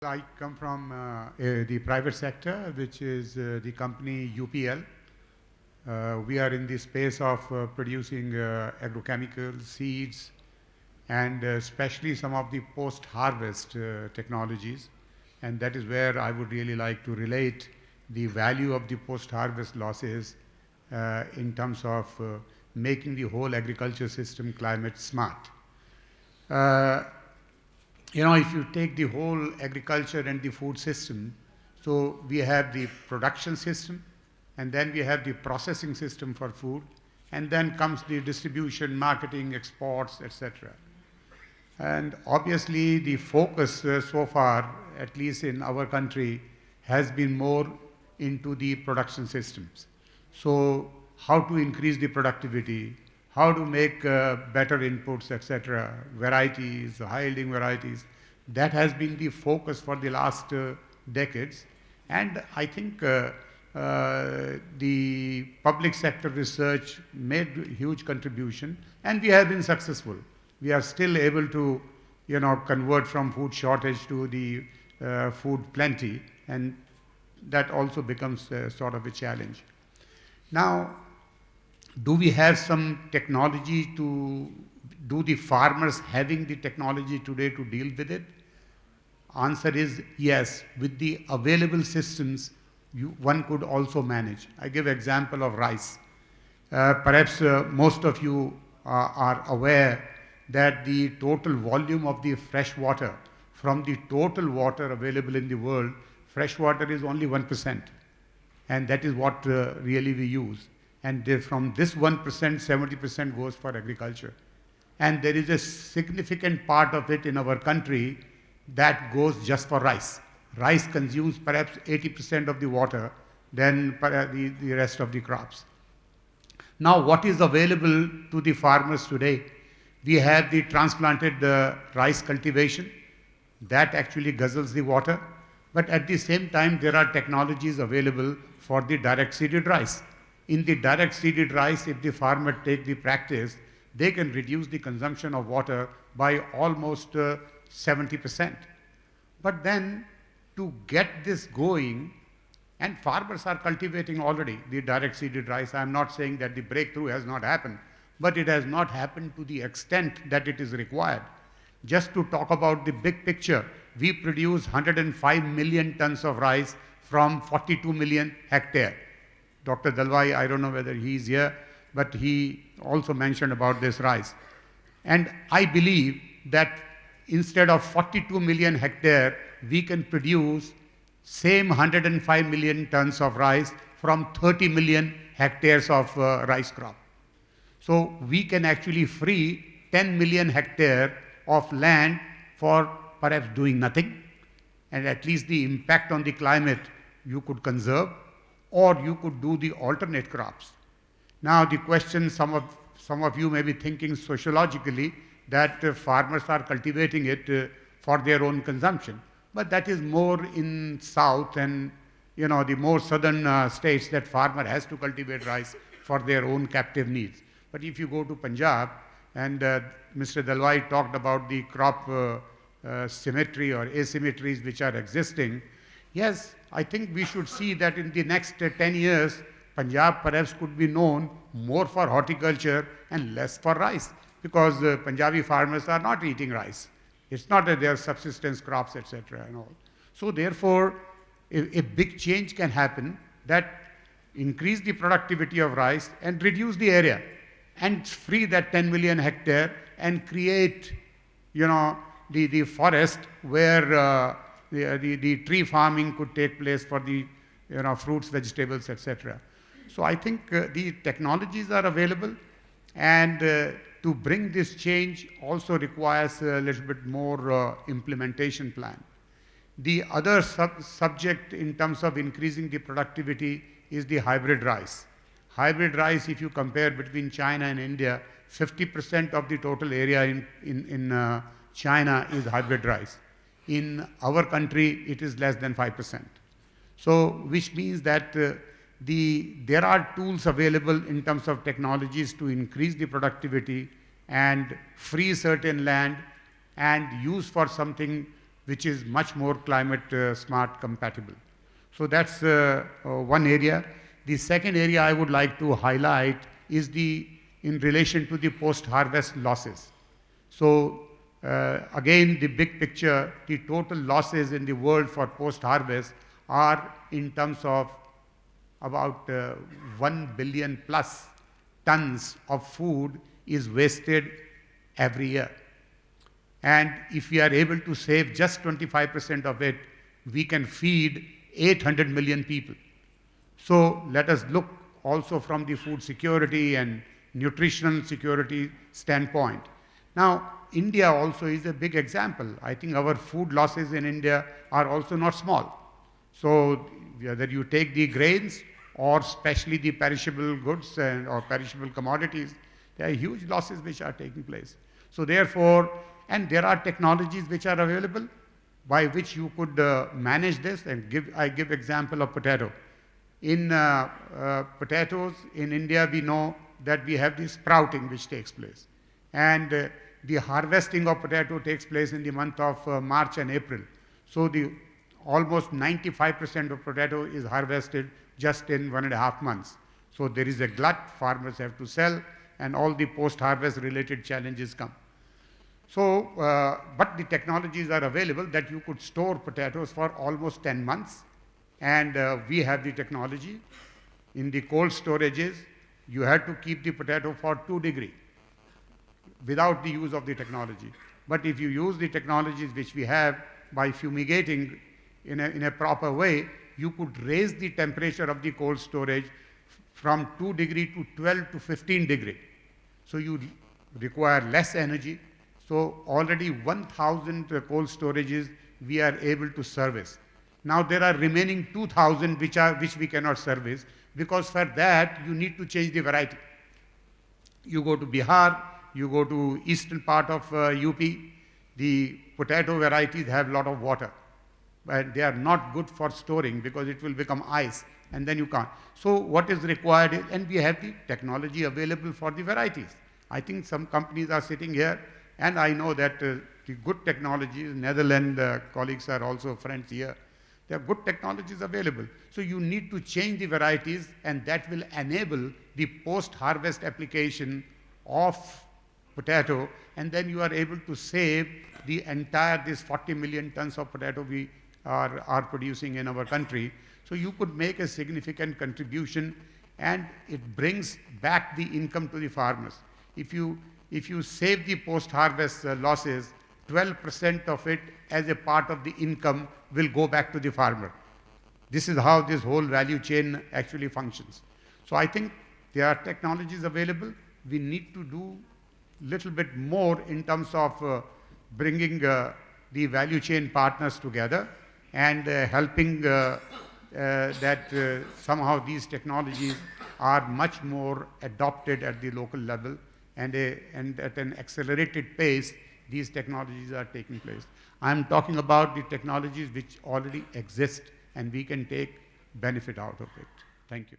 I come from the private sector, which is the company UPL. We are in the space of producing agrochemicals, seeds, and especially some of the post-harvest technologies. And that is where I would really like to relate the value of the post-harvest losses in terms of making the whole agriculture system climate smart. If you take the whole agriculture and the food system, so we have the production system, and then we have the processing system for food, and then comes the distribution, marketing, exports, etc. And obviously the focus so far, at least in our country, has been more into the production systems. So how to increase the productivity, how to make better inputs, etc., varieties, high-yielding varieties. That has been the focus for the last decades. And I think the public sector research made huge contribution, and we have been successful. We are still able to, convert from food shortage to the food plenty, and that also becomes sort of a challenge. Now, do we have some technology do the farmers having the technology today to deal with it? Answer is yes. With the available systems, one could also manage. I give example of rice. Perhaps most of you are aware that the total volume of the fresh water, from the total water available in the world, fresh water is only 1%. And that is what really we use. And from this 1%, 70% goes for agriculture. And there is a significant part of it in our country that goes just for rice. Rice consumes perhaps 80% of the water than the rest of the crops. Now, what is available to the farmers today? We have the transplanted rice cultivation. That actually guzzles the water. But at the same time, there are technologies available for the direct seeded rice. In the direct seeded rice, if the farmer take the practice, they can reduce the consumption of water by almost 70%. But then, to get this going, and farmers are cultivating already the direct seeded rice. I am not saying that the breakthrough has not happened, but it has not happened to the extent that it is required. Just to talk about the big picture, we produce 105 million tons of rice from 42 million hectare. Dr. Dalwai, I don't know whether he's here, but he also mentioned about this rice. And I believe that instead of 42 million hectare, we can produce same 105 million tons of rice from 30 million hectares of rice crop. So we can actually free 10 million hectare of land for perhaps doing nothing, and at least the impact on the climate you could conserve, or you could do the alternate crops. Now the question, some of you may be thinking sociologically that farmers are cultivating it for their own consumption. But that is more in south and the more southern states that farmer has to cultivate rice for their own captive needs. But if you go to Punjab, and Mr. Dalwai talked about the crop symmetry or asymmetries which are existing, yes, I think we should see that in the next 10 years, Punjab perhaps could be known more for horticulture and less for rice, because Punjabi farmers are not eating rice. It's not that they are subsistence crops, etc. and all. So therefore, a big change can happen that increase the productivity of rice and reduce the area and free that 10 million hectare and create, the forest where the tree farming could take place for the, fruits, vegetables, etc. So I think the technologies are available, and to bring this change also requires a little bit more implementation plan. The other subject in terms of increasing the productivity is the hybrid rice. Hybrid rice, if you compare between China and India, 50% of the total area in China is hybrid rice. In our country, it is less than 5%. So, which means that there are tools available in terms of technologies to increase the productivity and free certain land and use for something which is much more climate smart compatible. So that's one area. The second area I would like to highlight is in relation to the post-harvest losses. So again, the big picture, the total losses in the world for post-harvest are in terms of about 1 billion plus tons of food is wasted every year. And if we are able to save just 25% of it, we can feed 800 million people. So let us look also from the food security and nutritional security standpoint. Now, India also is a big example. I think our food losses in India are also not small. So whether you take the grains or especially the perishable goods or perishable commodities, there are huge losses which are taking place. So therefore, and there are technologies which are available by which you could manage this, and I give example of potato. In potatoes in India, we know that we have the sprouting which takes place. And the harvesting of potato takes place in the month of March and April. So almost 95% of potato is harvested just in 1.5 months. So there is a glut, farmers have to sell, and all the post-harvest related challenges come. So, but the technologies are available that you could store potatoes for almost 10 months. And we have the technology. In the cold storages, you had to keep the potato for 2 degrees without the use of the technology. But if you use the technologies which we have by fumigating in a proper way, you could raise the temperature of the cold storage from 2 degrees to 12 to 15 degrees. So you require less energy. So already 1,000 cold storages we are able to service. Now there are remaining 2,000 which we cannot service, because for that you need to change the variety. You go to Bihar, you go to eastern part of UP, the potato varieties have a lot of water, but they are not good for storing because it will become ice and then you can't. So what is required is, and we have the technology available for the varieties. I think some companies are sitting here, and I know that the good technologies, Netherlands colleagues are also friends here. There are good technologies available. So you need to change the varieties, and that will enable the post-harvest application of potato, and then you are able to save the entire, this 40 million tons of potato we are producing in our country. So you could make a significant contribution, and it brings back the income to the farmers. If you save the post-harvest losses, 12% of it as a part of the income will go back to the farmer. This is how this whole value chain actually functions. So I think there are technologies available. We need to do little bit more in terms of bringing the value chain partners together and helping that somehow these technologies are much more adopted at the local level, and at an accelerated pace these technologies are taking place. I'm talking about the technologies which already exist and we can take benefit out of it. Thank you.